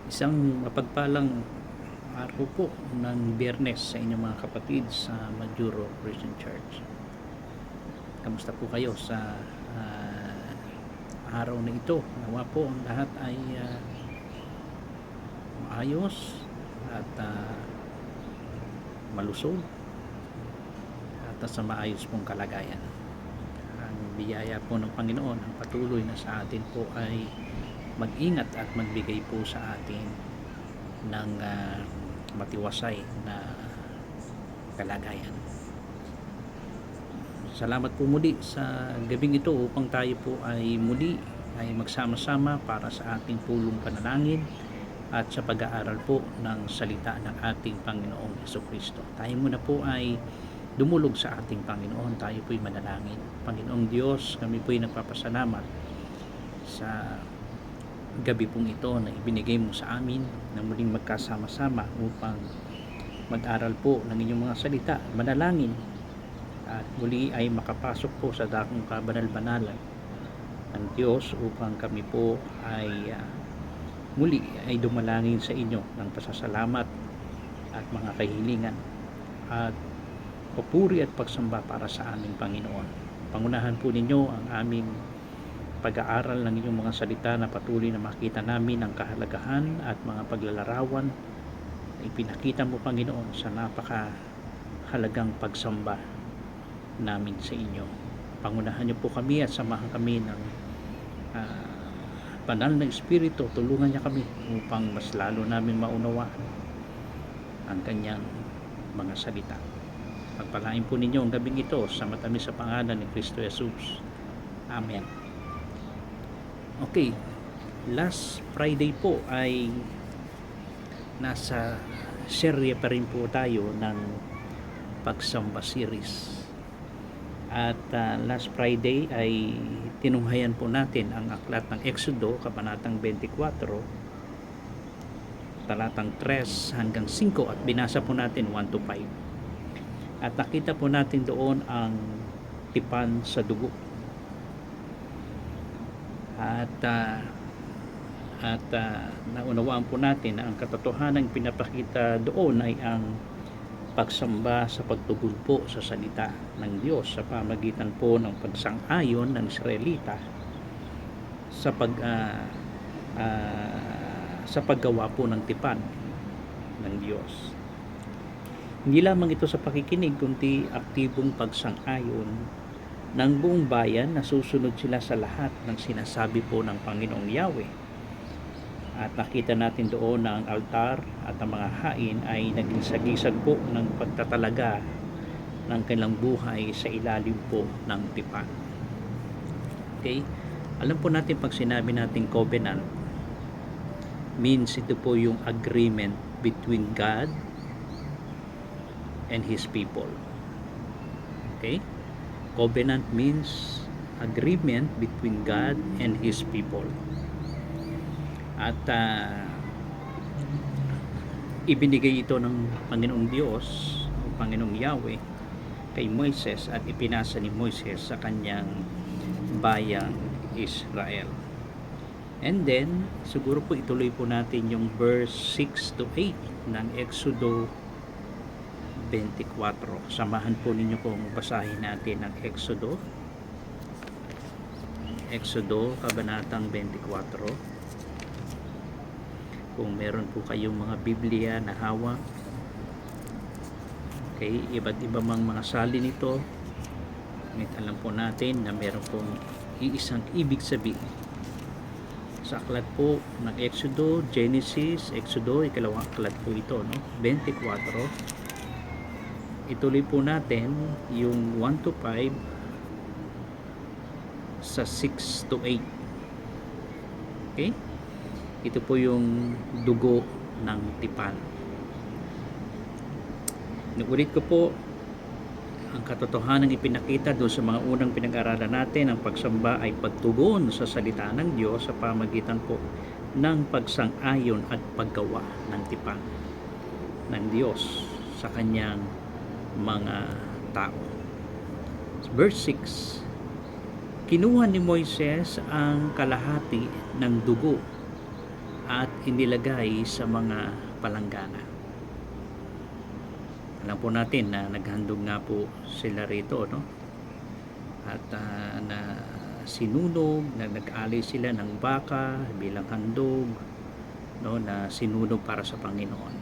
Isang mapagpalang araw po ng Biyernes sa inyong mga kapatid sa Majuro Christian Church. Kamusta po kayo sa araw na ito? Nawa po ang lahat ay maayos at malusog at sa maayos pong kalagayan. Ang biyaya po ng Panginoon ang patuloy na sa atin po ay mag-ingat at magbigay po sa atin ng matiwasay na kalagayan. Salamat po muli sa gabing ito upang tayo po ay muli ay magsama-sama para sa ating pulong panalangin at sa pag-aaral po ng salita ng ating Panginoong Jesucristo. Tayo muna po ay dumulog sa ating Panginoon. Tayo po ay manalangin. Panginoong Diyos, kami po ay nagpapasalamat sa gabi pong ito na ibinigay mo sa amin na muling magkasama-sama upang mag-aral po ng inyong mga salita, manalangin at muli ay makapasok po sa dakong kabanal-banalan ng Diyos upang kami po ay muli ay dumalangin sa inyo ng pasasalamat at mga kahilingan at papuri at pagsamba para sa aming Panginoon. Pangunahan po ninyo ang aming pag-aaral ng inyong mga salita na patuloy na makita namin ang kahalagahan at mga paglalarawan na ipinakita mo, Panginoon, sa napakahalagang pagsamba namin sa inyo. Pangunahan niyo po kami at samahan kami ng banal na Espiritu. Tulungan niya kami upang mas lalo namin maunawaan ang kanyang mga salita. Pagpalain po ninyo ang gabing ito sa matamis sa pangalan ni Kristo Jesus. Amen. Okay, last Friday po ay nasa serye pa rin po tayo ng pagsamba series. At last Friday ay tinunghayan po natin ang aklat ng Exodo, kabanatang 24, talatang 3 hanggang 5 at binasa po natin 1 to 5. At nakita po natin doon ang tipan sa dugo. At naunawaan po natin na ang katotohanan pinapakita doon ay ang pagsamba sa pagtugon po sa salita ng Diyos sa pamagitan po ng pagsang-ayon ng Israelita sa paggawa po ng tipan ng Diyos. Hindi lamang ito sa pakikinig kundi aktibong pagsang-ayon ng buong bayan na susunod sila sa lahat ng sinasabi po ng Panginoong Yahweh. At nakita natin doon na ang altar at ang mga hain ay naging sagisag po ng pagtatalaga ng kanilang buhay sa ilalim po ng tipan. Okay? Alam po natin pag sinabi natin covenant, means ito po yung agreement between God and His people. Okay? Covenant means agreement between God and His people. At ibinigay ito ng Panginoong Diyos o Panginoong Yahweh kay Moises at ipinasa ni Moises sa kanyang bayang Israel. And then, siguro po ituloy po natin yung verse 6 to 8 ng Exodo 24. Samahan po ninyo kung basahin natin ang Exodo kabanatang 24. Kung meron po kayong mga Biblia na hawak, okay, iba't iba mang mga salin nito, ngunit alam po natin na meron pong iisang ibig sabihin. Sa aklat po ng Exodo, Genesis, Exodo, ikalawang aklat po ito, no? 24. Ituloy po natin yung 1 to 5 sa 6 to 8. Okay? Ito po yung dugo ng tipan. Inuulit ko po ang katotohanan ipinakita doon sa mga unang pinag-aralan natin. Ang pagsamba ay pagtugon sa salita ng Diyos sa pamagitan po ng pagsang-ayon at paggawa ng tipan ng Diyos sa kanyang mga tao. Verse 6, kinuha ni Moises ang kalahati ng dugo at inilagay sa mga palanggana. Alam po natin na naghandog nga po sila rito, no? At na sinunog, na nag-alay sila ng baka bilang handog, no, na sinunog para sa Panginoon.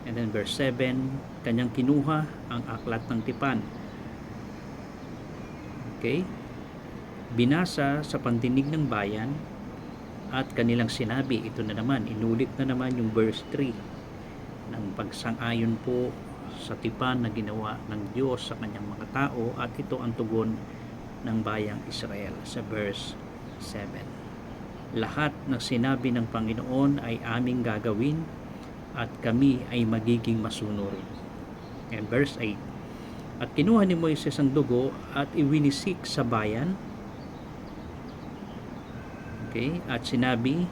And then verse 7, kanyang kinuha ang aklat ng tipan. Okay? Binasa sa pandinig ng bayan at kanilang sinabi, ito na naman, inulit na naman yung verse 3 ng pagsang-ayon po sa tipan na ginawa ng Diyos sa kanyang mga tao, at ito ang tugon ng bayang Israel sa verse 7. Lahat ng sinabi ng Panginoon ay aming gagawin at kami ay magiging masunurin. And verse 8, at kinuha ni Moises ang dugo at iwinisik sa bayan. Okay? At sinabi,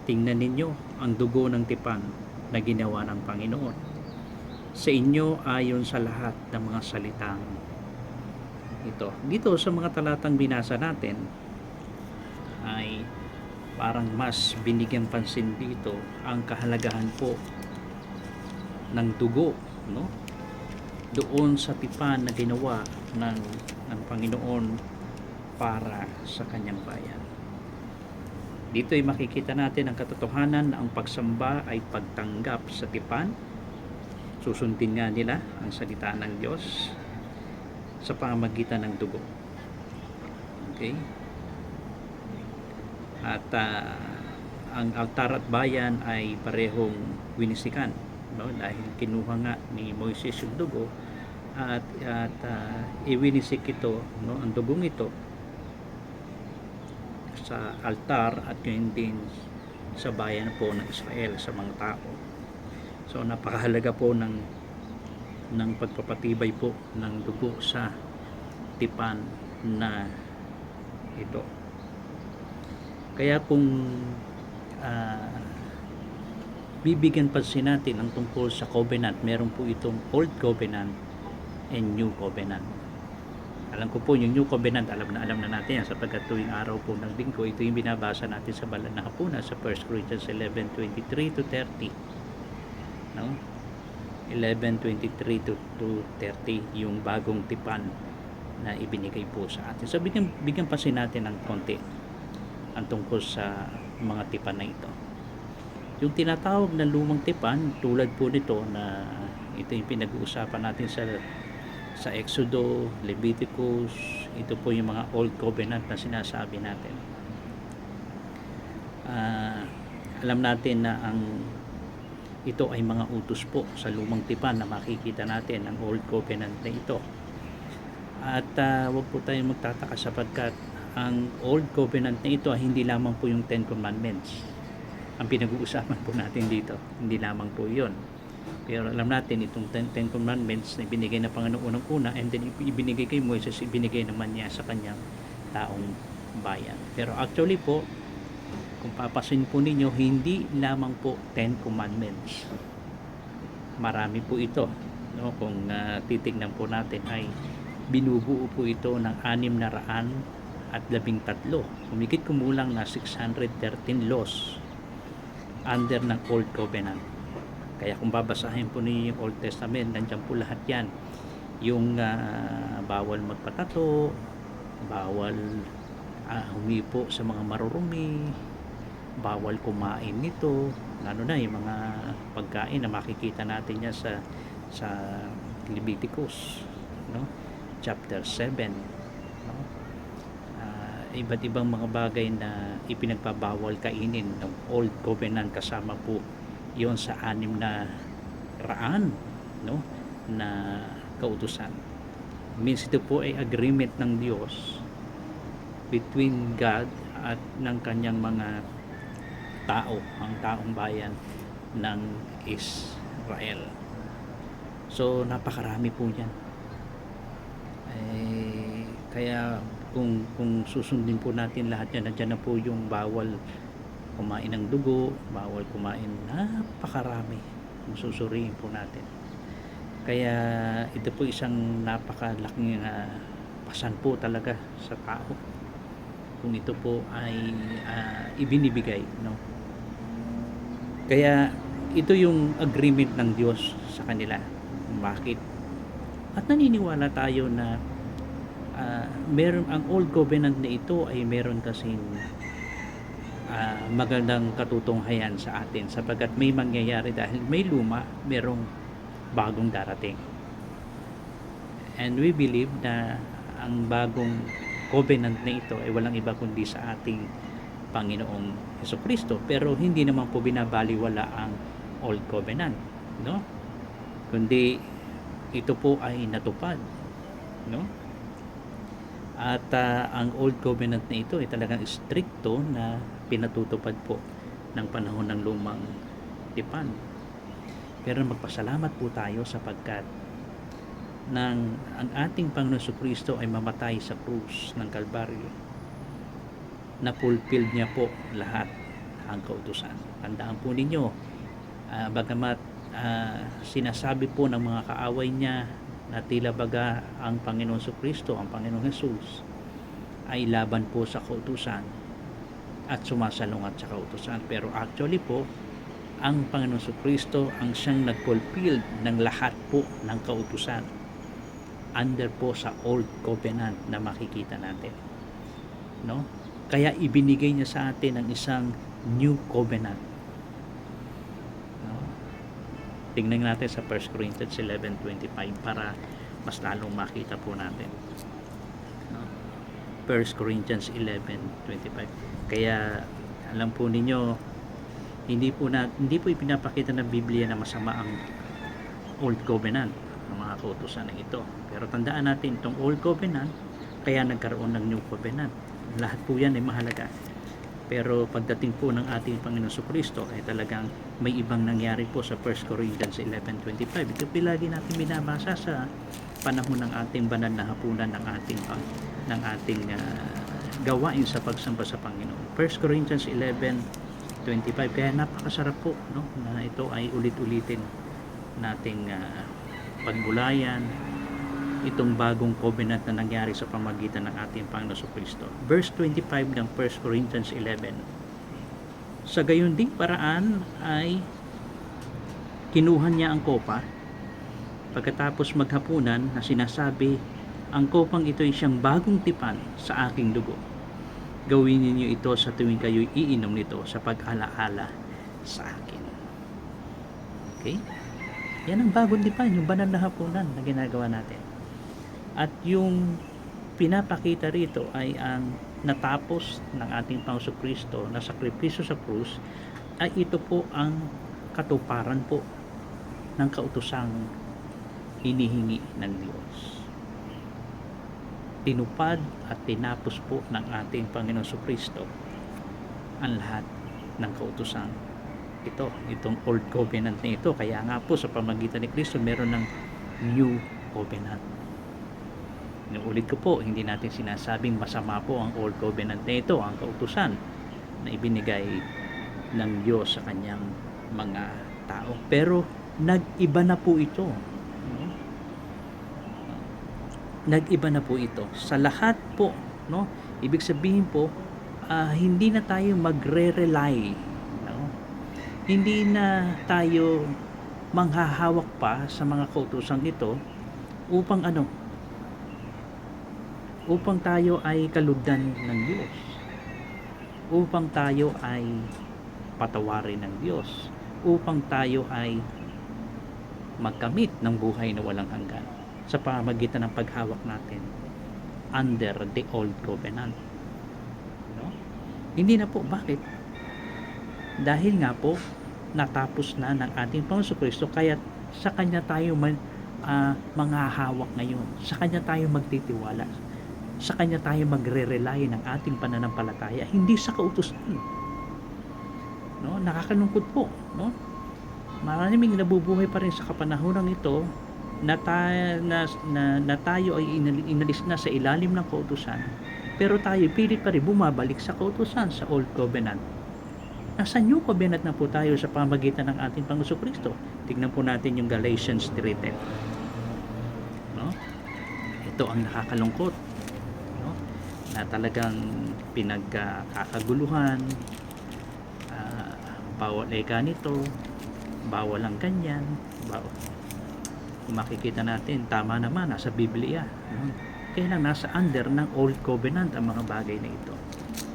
tingnan ninyo ang dugo ng tipan na ginawa ng Panginoon sa inyo ayon sa lahat ng mga salitang ito. Dito sa mga talatang binasa natin ay parang mas binigyan pansin dito ang kahalagahan po ng dugo, no? Doon sa tipan na ginawa ng Panginoon para sa kanyang bayan. Dito ay makikita natin ang katotohanan na ang pagsamba ay pagtanggap sa tipan. Susundin nga nila ang salita ng Diyos sa pamamagitan ng dugo. Okay? At ang altar at bayan ay parehong winisikan, no? Dahil kinuha nga ni Moises yung dugo at iwinisik ito, no? Ang dugong ito sa altar at yun din sa bayan po ng Israel, sa mga tao. So napakahalaga po ng pagpapatibay po ng dugo sa tipan na ito. Kaya kung bibigyan pansin natin ang tungkol sa covenant, meron po itong Old Covenant and New Covenant. Alam ko po yung New Covenant, alam na natin yan, sapagkat tuwing araw po ng linggo, ito yung binabasa natin sa banal na hapunan sa 1 Corinthians 11:23 to 30. No? 11:23 to 30 yung bagong tipan na ibinigay po sa atin. So bigyan pansin natin ng konti ang tungkol sa mga tipan na ito. Yung tinatawag na lumang tipan, tulad po nito na ito yung pinag-uusapan natin sa Exodo, Leviticus, ito po yung mga Old Covenant na sinasabi natin. Alam natin na ito ay mga utos po sa lumang tipan na makikita natin ang Old Covenant na ito. At wag po tayong magtataka sapagkat ang Old Covenant na ito ay hindi lamang po yung Ten Commandments ang pinag-uusapan po natin dito, hindi lamang po yun. Pero alam natin itong Ten Commandments na ibinigay na Panginoon una, and then ibinigay kay Moises, ibinigay naman niya sa kanyang taong bayan. Pero actually po, kung papasin po ninyo, hindi lamang po Ten Commandments, marami po ito, no? Kung titignan po natin ay binubuo po ito ng 613 humigit kumulang na 613 laws under ng Old Covenant. Kaya kung babasahin po ninyo yung Old Testament, nandiyan po lahat yan. Yung bawal magpatato, bawal humipo sa mga marurumi, bawal kumain nito, lalo na yung mga pagkain na makikita natin yan sa Leviticus, no? Chapter 7, no? Iba't ibang mga bagay na ipinagbabawal kainin ng Old Covenant, kasama po yon sa 600, no, na kautusan. Means ito po ay agreement ng Diyos between God at ng kanyang mga tao, ang taong bayan ng Israel. So napakarami po yan. Kaya kung susundin po natin lahat yan, nandiyan na po yung bawal kumain ng dugo, bawal kumain, napakarami kung susuriin po natin. Kaya ito po isang napakalaking pasan po talaga sa tao pong ito po ay ibinibigay, no? Kaya ito yung agreement ng Diyos sa kanila. Bakit? At naniniwala tayo na meron ang old covenant na ito ay meron kasing magandang katutunghayan sa atin, sapagkat may mangyayari dahil may luma, merong bagong darating. And we believe na ang bagong covenant na ito ay walang iba kundi sa ating Panginoong Hesukristo. Pero hindi naman po binabaliwala ang old covenant, no? Kundi ito po ay natupad, no? At ang old covenant na ito ay talagang stricto na pinatutupad po ng panahon ng lumang tipan. Pero magpasalamat po tayo sapagkat ang ating Panginoon Jesucristo ay mamatay sa krus ng Kalbaryo, na fulfilled niya po lahat ang kautusan. Tandaan po ninyo, bagamat sinasabi po ng mga kaaway niya na tila baga ang Panginoon Jesucristo, ang Panginoong Jesus ay laban po sa kautusan at sumasalungat sa kautusan, pero actually po ang Panginoon Jesucristo ang siyang nag-fulfill ng lahat po ng kautusan under po sa old covenant na makikita natin, no? Kaya ibinigay niya sa atin ang isang new covenant, no? Tingnan natin sa 1 Corinthians 11:25 para mas lalong makita po natin, no? 1 Corinthians 11:25. Kaya alam po ninyo, hindi po ipinapakita ng Biblia na masama ang old covenant, ng mga kautusan na ito. Pero tandaan natin, itong old covenant kaya nagkaroon ng new covenant. Lahat po yan ay mahalaga. Pero pagdating po ng ating Panginoon Jesucristo ay talagang may ibang nangyari po sa 1 Corinthians 11:25. Ito lagi natin binabasa sa panahon ng ating banal na hapunan ng ating gawain sa pagsamba sa Panginoon. 1 Corinthians 11:25. Kaya napakasarap po, no, na ito ay ulit-ulitin nating pagbulayan itong bagong covenant na nangyari sa pamagitan ng ating Panginoon Jesucristo. Verse 25 ng 1 Corinthians 11. Sa gayon ding paraan ay kinuha niya ang kopa pagkatapos maghapunan na sinasabi, ang kopang ito ay siyang bagong tipan sa aking dugo. Gawin niyo ito sa tuwing kayo'y iinom nito sa pag-alaala sa akin. Okay? Yan ang bagong tipan, yung banal na hapunan na ginagawa natin. At yung pinapakita rito ay ang natapos ng ating Panginoon Jesucristo na sakripisyo sa krus, ay ito po ang katuparan po ng kautusang hinihingi ng Diyos. Tinupad at tinapos po ng ating Panginoon Jesucristo ang lahat ng kautusan itong old covenant na ito. Kaya nga po sa pamagitan ni Kristo meron ng new covenant. Inuulit ko po, hindi natin sinasabing masama po ang old covenant na ito, ang kautusan na ibinigay ng Diyos sa kanyang mga tao. Pero nag-iba na po ito, no? Nag-iba na po ito sa lahat po, no? Ibig sabihin po, hindi na tayo magre-rely, no? Hindi na tayo manghahawak pa sa mga kautusang ito upang upang tayo ay kalugdan ng Diyos, upang tayo ay patawarin ng Diyos, upang tayo ay magkamit ng buhay na walang hanggan sa pamamagitan ng paghawak natin under the old covenant, no? Hindi na po. Bakit? Dahil nga po natapos na ng ating Panginoon Jesucristo, kaya sa Kanya tayo manghahawak ngayon, sa Kanya tayo magtitiwala, sa Kanya tayo magre-rely ng ating pananampalataya, hindi sa kautusan, no? Nakakalungkot po, no? Maraming nabubuhay pa rin sa kapanahunan ito na tayo ay inalis na sa ilalim ng kautusan, pero tayo pilit pa rin bumabalik sa kautusan, sa old covenant. Nasa new covenant na po tayo sa pamagitan ng ating Panginoon Jesucristo. Tingnan po natin yung Galatians 3:10, no? Ito ang nakakalungkot, no? Na talagang pinagkakaguluhan, bawal ganito, bawal ang ganyan, bawal. Kung makikita natin, tama naman, nasa Biblia, no? Kaya lang nasa under ng Old Covenant ang mga bagay na ito.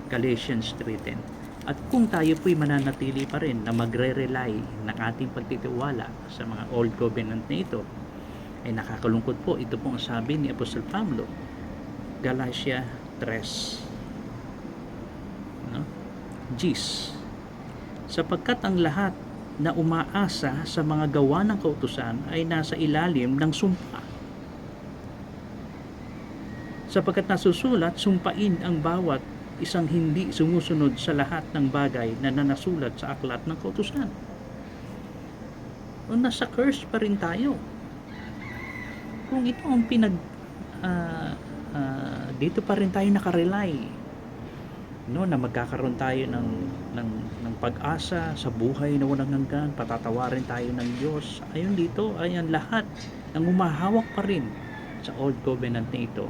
Galatians 3:10. At kung tayo po'y mananatili pa rin na magre-rely ng ating pagtitiwala sa mga Old Covenant na ito, ay nakakalungkot po. Ito po ang sabi ni Apostol Pablo, Galatia 3, no? Gis, sapagkat ang lahat na umaasa sa mga gawa ng kautusan ay nasa ilalim ng sumpa. Sapagkat nasusulat, sumpain ang bawat isang hindi sumusunod sa lahat ng bagay na nanasulat sa aklat ng kautusan. O nasa curse pa rin tayo. Kung ito ang dito pa rin tayo nakarely, no, na magkakaroon tayo ng pag-asa sa buhay na walang hanggan, patatawarin tayo ng Diyos. Ayun dito, ayan, lahat ng umahawak pa rin sa Old Covenant na ito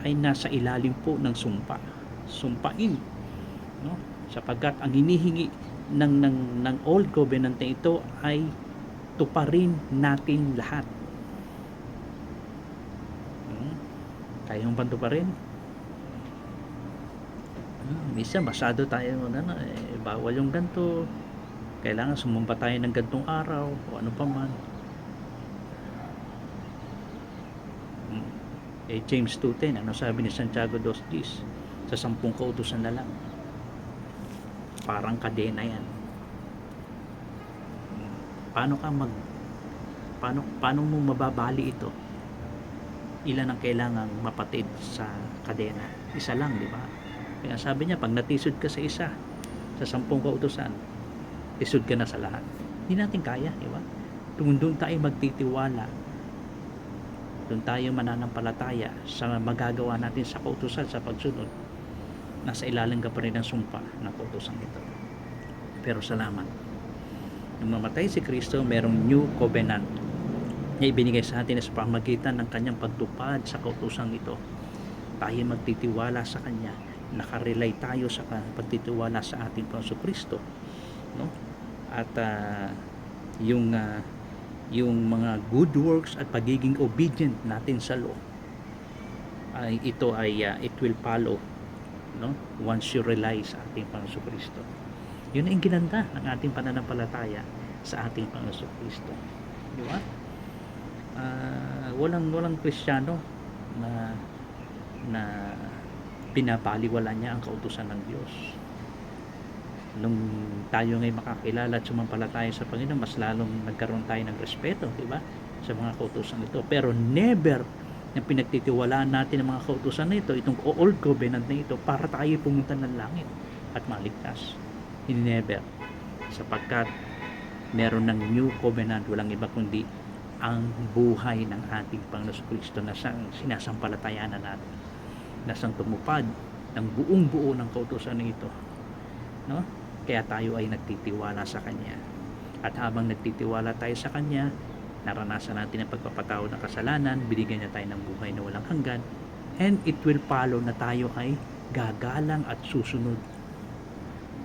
ay nasa ilalim po ng sumpa. Sumpain, no? Sapagkat ang hinihingi ng Old Covenant na ito ay tuparin natin lahat. Kayang banto pa rin. Minsan masyado tayo bawal yung ganito, kailangan sumumpa tayo ng gantong araw o ano pa man. James 2:10, ano sabi ni Santiago 2:10? Sa 10 kautusan na lang, parang kadena yan. Paano mo mababali ito? Ilan ang kailangang mapatid sa kadena? Isa lang, di ba? Kaya sabi niya, pag natisod ka sa isa, sa 10 kautusan, tisod ka na sa lahat. Hindi natin kaya, di ba? Doon tayo magtitiwala, doon tayo mananampalataya sa magagawa natin sa kautusan, sa pagsunod. Nasa ilalim ka pa rin ng sumpa ng kautusan ito. Pero salamat, nung mamatay si Kristo, merong new covenant na ibinigay sa atin sa pamagitan ng kanyang pagtupad sa kautosang ito. Tayo magtitiwala sa kanya, nakarely tayo sa pagtitiwala sa ating Panginoon Kristo, no? At yung mga good works at pagiging obedient natin sa law, ay ito ay it will follow, no? Once you rely sa ating Panginoon Kristo. Yun ang ginanda ng ating pananampalataya sa ating Panginoon Kristo, di ba? Walang Kristiyano na pinapaliwala niya ang kautusan ng Diyos. Nung tayo ngayon makakilala at sumampalataya sa Panginoon, mas lalong nagkaroon tayo ng respeto, di ba, sa mga kautusan ito. Pero never na pinagtitiwalaan natin ang mga kautusan na ito, itong Old Covenant na ito, para tayo pumunta ng langit at maligtas. Never. Sapagkat meron ng New Covenant, walang iba kundi ang buhay ng ating Panginoon Kristo na sinasampalatayanan natin, na siyang tumupad ng buong buo ng kautusan na ito, no? Kaya tayo ay nagtitiwala sa Kanya, at habang nagtitiwala tayo sa Kanya, naranasan natin ang pagpapatawad ng kasalanan, binigyan niya tayo ng buhay na walang hanggan, and it will follow na tayo ay gagalang at susunod,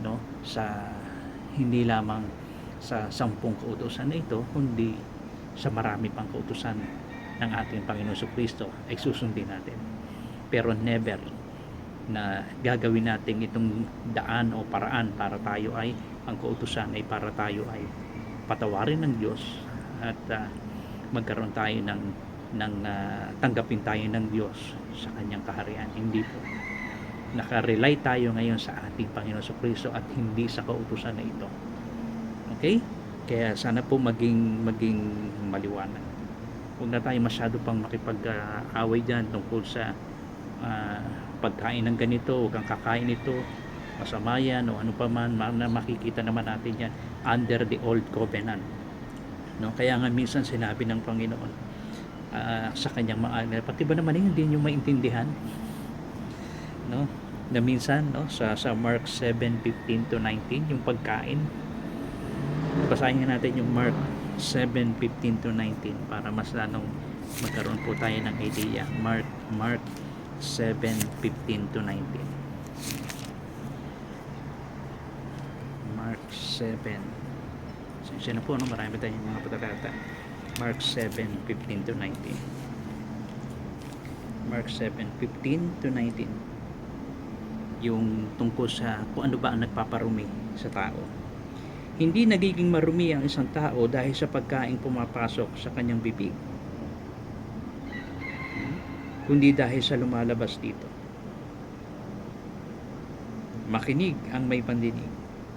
no, sa hindi lamang sa 10 kautusan na ito, kundi sa marami pang kautusan ng ating Panginoon Kristo ay susundin natin. Pero never na gagawin natin itong daan o paraan para tayo ay, ang kautusan ay para tayo ay patawarin ng Diyos at magkaroon tayo ng tanggapin tayo ng Diyos sa kanyang kaharian. Hindi po. Nakarely tayo ngayon sa ating Panginoon Kristo at hindi sa kautusan na ito. Okay? Kaya sana po maging maliwanag. Huwag na tayo masyado pang makipag-away dyan tungkol sa pagkain ng ganito, huwag kang kakain ito, masama yan o ano pa man, na makikita naman natin yan under the Old Covenant, no? Kaya nga minsan sinabi ng Panginoon sa kanyang mga, pati ba naman hindi nyo maintindihan, no? Na minsan, no, sa Mark 7:15 to 19, yung pagkain, basahin natin yung Mark 7:15 to 19 para mas lalong magkaroon po tayo ng idea. Mark 7:15 to 19. 7. Sensya na po, no? Marami tayong mga patatata. Mark 7:15 to 19. Mark 7:15 to 19. Yung tungkol sa kung ano ba ang nagpaparumi sa tao. Hindi nagiging marumi ang isang tao dahil sa pagkaing pumapasok sa kanyang bibig, kundi dahil sa lumalabas dito. Makinig ang may pandinig.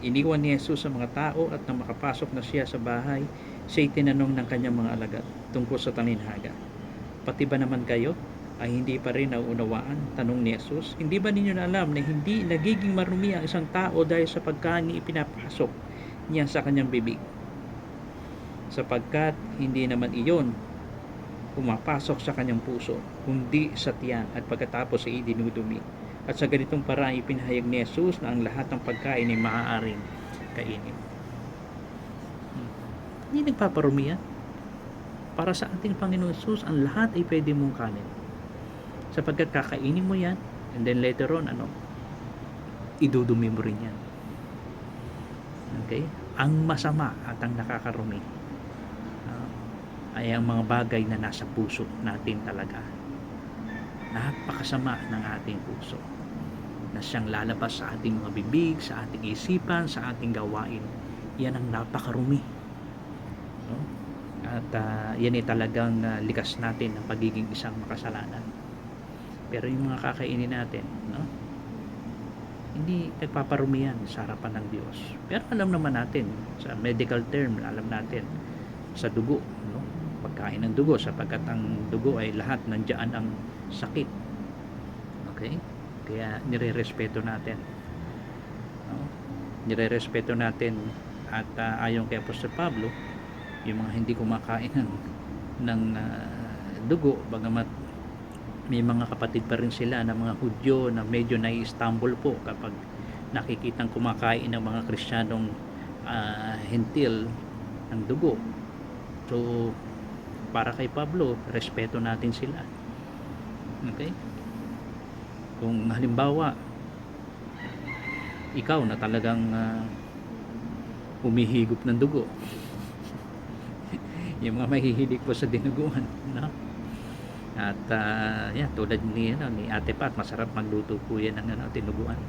Iniwan ni Jesus sa mga tao at nang makapasok na siya sa bahay, siya'y tinanong ng kanyang mga alagad tungkol sa talinhaga. Pati ba naman kayo ay hindi pa rin nauunawaan? Tanong ni Jesus. Hindi ba ninyo na alam na hindi nagiging marumi ang isang tao dahil sa pagkain ipinapasok niya sa kanyang bibig? Sapagkat hindi naman iyon pumapasok sa kanyang puso, kundi sa tiyan at pagkatapos ay dinudumi. At sa ganitong paraan ipinahayag ni Jesus na ang lahat ng pagkain ay maaaring kainin. Hindi nagpaparumi yan. Para sa ating Panginoon Jesus, ang lahat ay pwede mong kanin. Sapagkat kakainin mo yan, and then later on, idudumi mo rin yan. Okay? Ang masama at ang nakakarumi ay ang mga bagay na nasa puso natin talaga. Napakasama ng ating puso na siyang lalabas sa ating mga bibig, sa ating isipan, sa ating gawain. Yan ang napakarumi, no? At yan ay talagang likas natin ng pagiging isang makasalanan. Pero yung mga kakainin natin, no, hindi nagpaparumi yan sa harapan ng Diyos. Pero alam naman natin, sa medical term, alam natin, sa dugo, no? Pagkain ng dugo, sapagkat ang dugo ay lahat nandiyan ang sakit. Okay? Kaya nire-respeto natin, no? Nire-respeto natin at ayon kay Apostol Pablo, yung mga hindi kumakain ng dugo, bagamat may mga kapatid pa rin sila na mga Hudyo na medyo nai-stumble po kapag nakikitang kumakain ng mga Kristiyanong hentil ng dugo. So para kay Pablo, respeto natin sila. Okay? Kung halimbawa ikaw na talagang humihigop ng dugo, yung mga mahihilig po sa dinuguan, no? At yan, tulad ni Ate Pat, masarap magluto po yan ng tinuguan.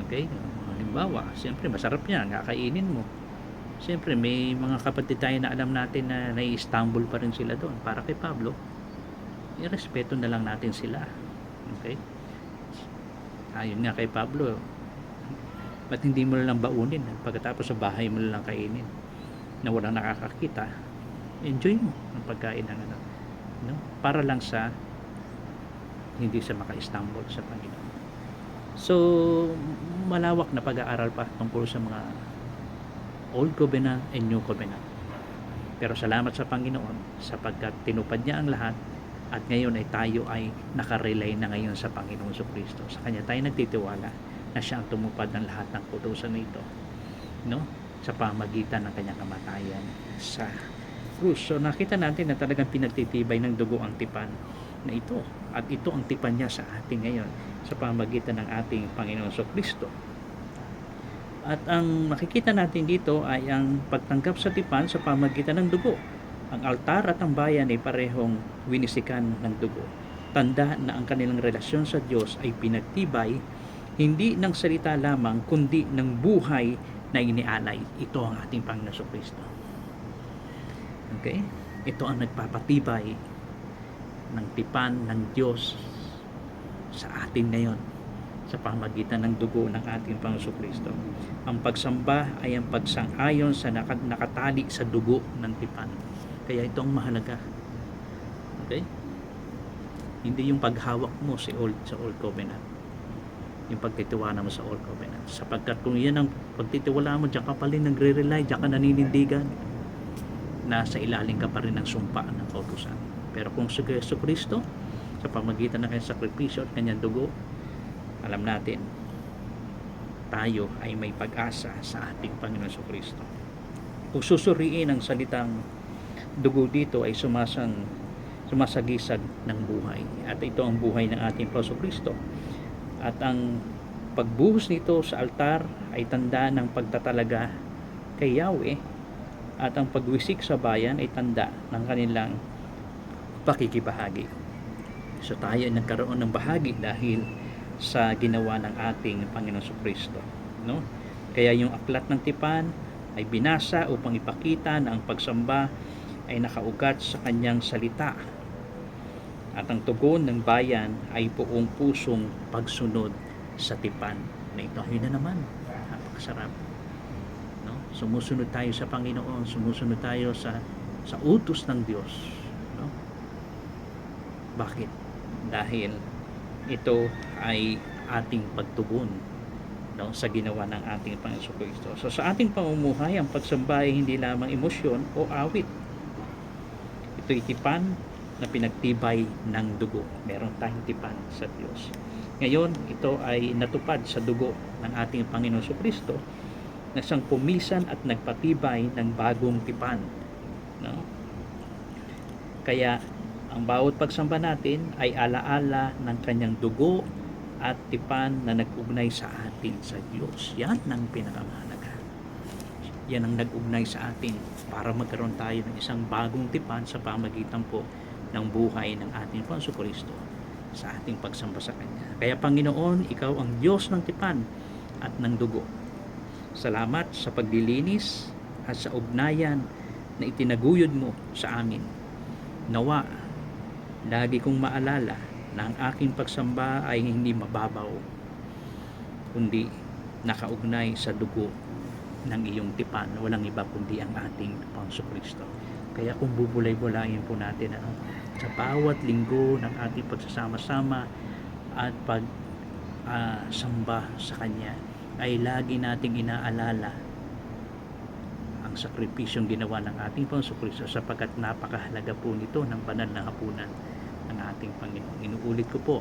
Okay? Halimbawa, siyempre masarap yan, kakainin mo. Siyempre may mga kapatid tayo na alam natin na nai-stumble pa rin sila doon. Para kay Pablo, irespeto na lang natin sila. Okay? Ayun nga kay Pablo, ba't hindi mo lang baunin pagkatapos sa bahay mo lang kainin na walang nakakakita? Enjoy mo ang pagkain ng no? Para lang sa hindi sa maka-stumble sa Panginoon. So malawak na pag-aaral pa tungkol sa mga Old Covenant and New Covenant. Pero salamat sa Panginoon sapagkat tinupad niya ang lahat. At ngayon ay tayo ay nakarelay na ngayon sa Panginoon Jesucristo. Sa Kanya tayo nagtitiwala na siya ang tumupad ng lahat ng kutusan nito, no? Sa pamagitan ng kanyang kamatayan sa krus. So nakita natin na talagang pinagtitibay ng dugo ang tipan na ito. At ito ang tipan niya sa ating ngayon sa pamagitan ng ating Panginoon Jesucristo. At ang makikita natin dito ay ang pagtanggap sa tipan sa pamagitan ng dugo. Ang altar at ang bayan ay parehong winisikan ng dugo. Tanda na ang kanilang relasyon sa Diyos ay pinagtibay hindi ng salita lamang kundi ng buhay na inialay. Ito ang ating Panginoon Jesucristo. Okay? Ito ang nagpapatibay ng tipan ng Diyos sa atin ngayon sa pamagitan ng dugo ng ating Panginoon Jesucristo. Ang pagsamba ay ang pagsang-ayon sa nakatali sa dugo ng tipan. Kaya ito ang mahalaga. Okay? Hindi yung paghawak mo sa Old Covenant. Yung pagtitiwala mo sa Old Covenant. Sapagkat kung yan ang pagtitiwala mo, diyan ka pa rin nagre-rely, diyan ka naninindigan, nasa ilalim ka pa rin ng sumpa ng kautusan. Pero kung sa Jesucristo, sa pamagitan ng kanyang sakripisyo at kanyang dugo, alam natin, tayo ay may pag-asa sa ating Panginoon Jesucristo. Kung susuriin ang salitang dugo dito ay sumasagisag ng buhay. At ito ang buhay ng ating Panginoon Kristo. At ang pagbuhos nito sa altar ay tanda ng pagtatalaga kay Yahweh, at ang pagwisik sa bayan ay tanda ng kanilang pakikibahagi. So tayo ay nagkaroon ng bahagi dahil sa ginawa ng ating Panginoon Kristo, no? Kaya yung aklat ng tipan ay binasa upang ipakita na ang pagsamba ay nakaugat sa kanyang salita, at ang tugon ng bayan ay buong pusong pagsunod sa tipan na ito. Yun na naman, napakasarap, no? Sumusunod tayo sa Panginoon, sumusunod tayo sa utos ng Diyos, no? Bakit? Dahil ito ay ating pagtugon, no, sa ginawa ng ating Panginoon Kristo. So sa ating pamumuhay, ang pagsamba ay hindi lamang emosyon o awit. Ito'y tipan na pinagtibay ng dugo. Meron tayong tipan sa Diyos. Ngayon, ito ay natupad sa dugo ng ating Panginoon Kristo na siyang pumisan at nagpatibay ng bagong tipan, no? Kaya ang bawat pagsamba natin ay alaala ng kanyang dugo at tipan na nag-ugnay sa atin sa Diyos. Yan ang pinakamahalaga. Yan ang nag-ugnay sa atin para magkaroon tayo ng isang bagong tipan sa pamagitan po ng buhay ng ating Panginoon Kristo sa ating pagsamba sa Kanya. Kaya Panginoon, Ikaw ang Diyos ng tipan at ng dugo. Salamat sa paglilinis at sa ugnayan na itinaguyod mo sa amin. Nawa, lagi kong maalala na ang aking pagsamba ay hindi mababaw, kundi nakaugnay sa dugo ng iyong tipan. Walang iba kundi ang ating Panginoon Kristo. Kaya kung bubulay-bulayin po natin, sa bawat linggo ng ating pagsasama-sama at samba sa Kanya, ay lagi nating inaalala ang sakripisyong ginawa ng ating Panginoon Kristo, sapagkat napakahalaga po nito ng banal na hapunan ng ating Panginoon. Inuulit ko po,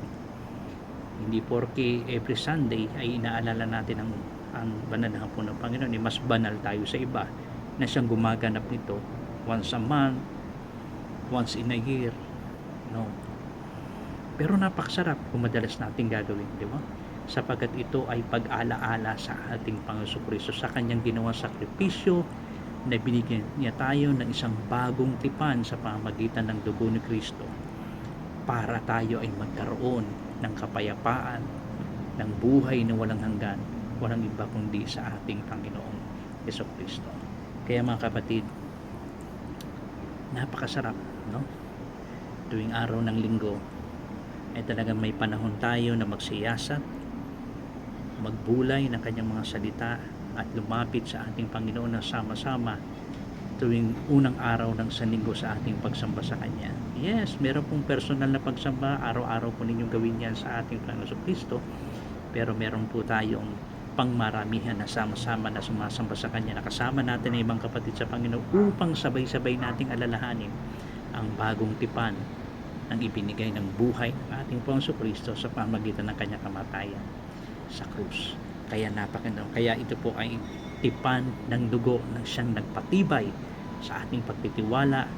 hindi porke every Sunday ay inaalala natin ang banal na hapunan ng Panginoon, mas banal tayo sa iba na siyang gumaganap nito once a month, once in a year, no? Pero napakasarap kung madalas natin gagawin, di ba? Sapagkat ito ay pag-alaala sa ating Panginoon Kristo, sa kanyang ginawang sakripisyo na binigyan niya tayo ng isang bagong tipan sa pamamagitan ng dugo ni Kristo, para tayo ay magkaroon ng kapayapaan, ng buhay na walang hanggan, walang iba kundi sa ating Panginoong Kristo. Kaya mga kapatid, napakasarap, no? Tuwing araw ng linggo ay talagang may panahon tayo na magsiyasat, magbulay ng kanyang mga salita at lumapit sa ating Panginoon na sama-sama tuwing unang araw ng sanlinggo sa ating pagsamba sa Kanya. Yes, meron pong personal na pagsamba, araw-araw po ninyong gawin yan sa ating Panginoon Kristo, pero meron po tayong pangmaramihan na sama-sama na sumasamba sa Kanya, nakasama natin ang ibang kapatid sa Panginoon upang sabay-sabay nating alalahanin ang bagong tipan ng ibinigay ng buhay ng ating Panginoon Kristo sa pamamagitan ng Kanyang kamatayan sa krus. Kaya kaya ito po ay tipan ng dugo ng siyang nagpatibay sa ating pagtitiwala,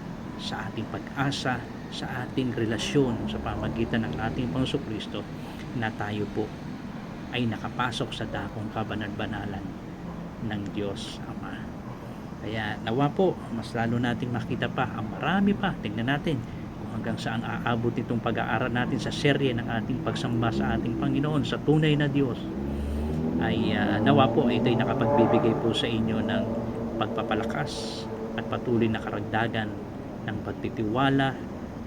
sa ating pag-asa, sa ating relasyon sa pamamagitan ng ating Panginoon Kristo, na tayo po ay nakapasok sa dakong kabanan-banalan ng Diyos Ama. Kaya nawa po, mas lalo nating makita pa ang marami pa. Tingnan natin kung hanggang saan aabot itong pag-aaral natin sa serye ng ating pagsamba sa ating Panginoon, sa tunay na Diyos. Ay nawa po ito'y nakapagbibigay po sa inyo ng pagpapalakas at patuloy na karagdagan ng pagtitiwala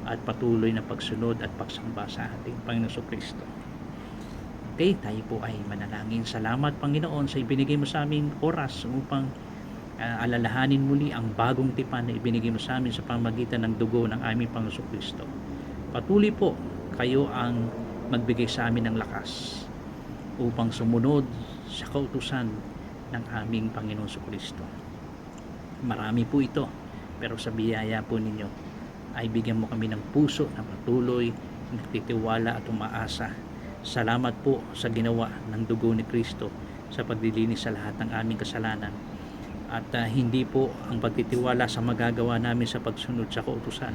at patuloy na pagsunod at pagsamba sa ating Panginoon Kristo. Okay, tayo po ay manalangin. Salamat Panginoon sa ibinigay mo sa aming oras upang alalahanin muli ang bagong tipan na ibinigay mo sa amin sa pamamagitan ng dugo ng aming Panginoon Kristo. Patuloy po kayo ang magbigay sa amin ng lakas upang sumunod sa kautusan ng aming Panginoon Kristo. Marami po ito, pero sa biyaya po ninyo ay bigyan mo kami ng puso na patuloy, nagtitiwala at umaasa. Salamat po sa ginawa ng dugo ni Kristo sa paglilinis sa lahat ng aming kasalanan, at hindi po ang pagtitiwala sa magagawa namin sa pagsunod sa kautusan,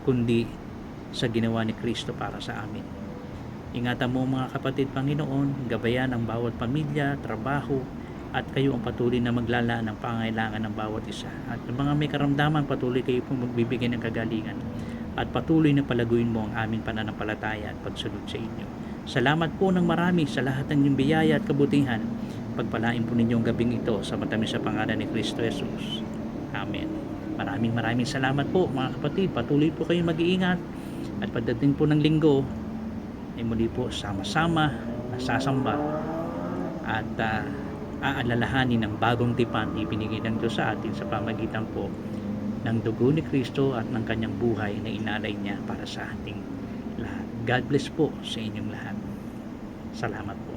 kundi sa ginawa ni Kristo para sa amin. Ingatan mo mga kapatid, Panginoon, gabayan ang bawat pamilya, trabaho, at kayo ang patuloy na maglalaan ng pangailangan ng bawat isa. At yung mga may karamdaman, patuloy kayo po magbibigay ng kagalingan. At patuloy na palaguin mo ang aming pananampalataya at pagsunod sa inyo. Salamat po ng marami sa lahat ng inyong biyaya at kabutihan. Pagpalain po ninyo ang gabing ito sa matamis sa pangalan ni Kristo Jesus. Amen. Maraming salamat po mga kapatid. Patuloy po kayong mag-iingat. At pagdating po ng linggo, ay muli po sama-sama nasasamba at aalalahanin ng bagong tipan ibinigay ng Diyos sa atin sa pamagitan po ng dugo ni Kristo at ng kanyang buhay na inalay niya para sa ating lahat. God bless po sa inyong lahat. Salamat po.